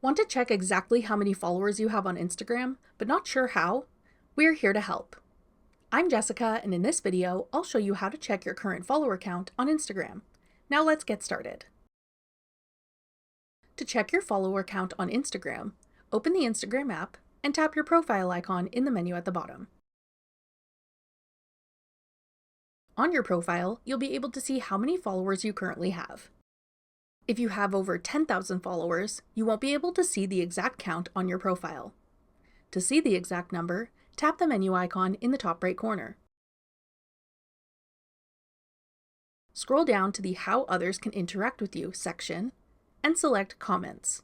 Want to check exactly how many followers you have on Instagram, but not sure how? We're here to help. I'm Jessica, and in this video, I'll show you how to check your current follower count on Instagram. Now let's get started. To check your follower count on Instagram, open the Instagram app and tap your profile icon in the menu at the bottom. On your profile, you'll be able to see how many followers you currently have. If you have over 10,000 followers, you won't be able to see the exact count on your profile. To see the exact number, tap the menu icon in the top right corner. Scroll down to the How Others Can Interact with You section and select Comments.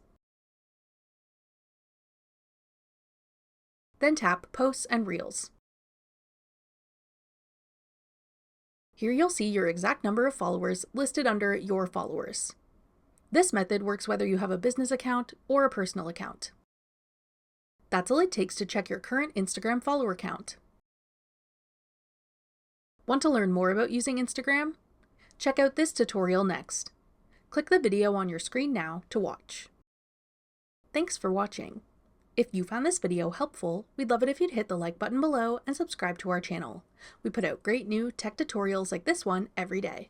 Then tap Posts and Reels. Here you'll see your exact number of followers listed under Your Followers. This method works whether you have a business account or a personal account. That's all it takes to check your current Instagram follower count. Want to learn more about using Instagram? Check out this tutorial next. Click the video on your screen now to watch. Thanks for watching. If you found this video helpful, we'd love it if you'd hit the like button below and subscribe to our channel. We put out great new tech tutorials like this one every day.